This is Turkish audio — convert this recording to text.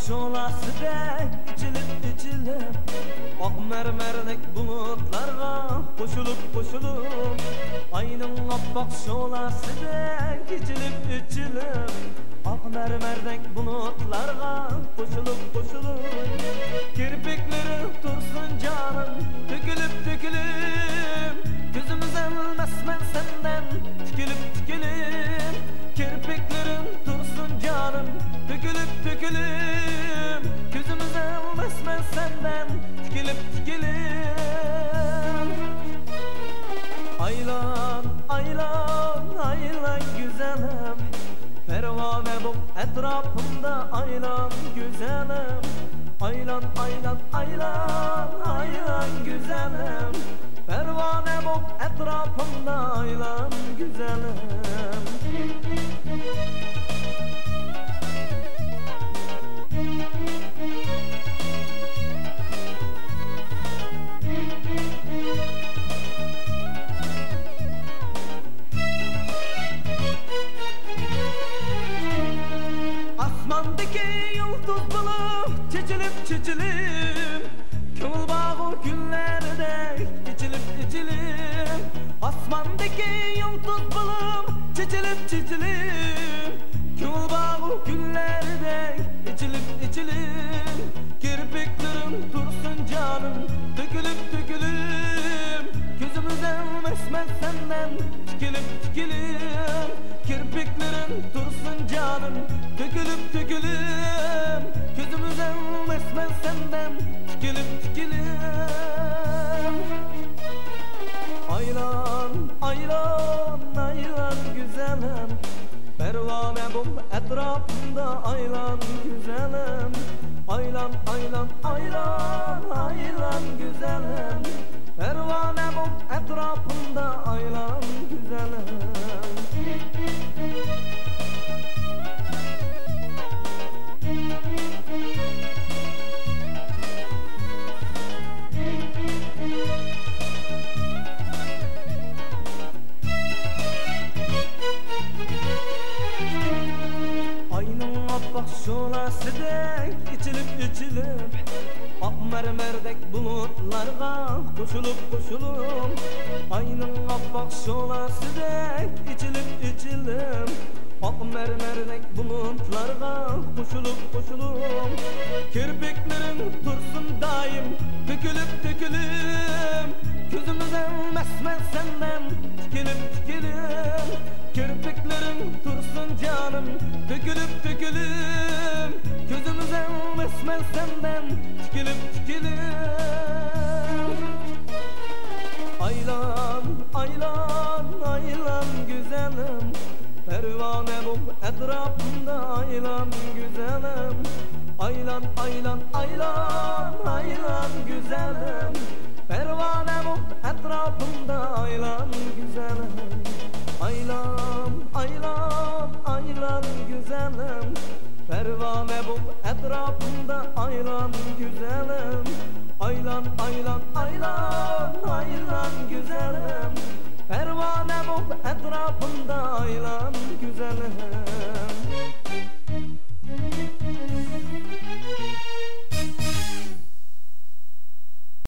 Şolasıdek içilip ak mermerdek bulutlarga koşulup Aynın appak şolasıdek içilip ak mermerdek bulutlarga koşulup Kirpikleri tursun canım dökülüp Gözümüz elmez ben senden tikilip Kirpiklerin tursun canım dökülüp Gözümüz elmez ben senden tikilip Aylan güzelim Pervane bu etrafında aylan güzelim Aylan güzelim Pervane bu etrafında aylan güzelim Asmandaki yıldız bulup çiçilip Kımıl bağı güllerde içilip Asmandaki yıldız bulup çiçilip Kımıl bağı güllerde içilip Kirpiklerim dursun canım dökülüp Gözümüz elmez senden tikilip Kirpiklerin dursun canım dökülüp Gözümüz elmez senden tikilip Aylan güzelim Pervane bu etrafında aylan güzelim Aylan güzelim Pervane bu etrafında aylan güzelim Şolasıdek içilip ak mermerdek bulutlarga koşulup Aynın appak şolasıdek içilip ak mermerdek bulutlarga koşulup Kirpiklerin dursun daim dökülüp Gözümüz elmez senden tikilip Kirpiklerin dursun canım dökülüp Gözümüz elmez senden tikilip Aylan güzelim Pervane bu etrafında aylan güzelim Aylan güzelim Pervane bu etrafında aylan güzelim Aylan güzelim Pervane bu etrafında aylan güzelim Aylan güzelim Pervane bu etrafında aylan güzelim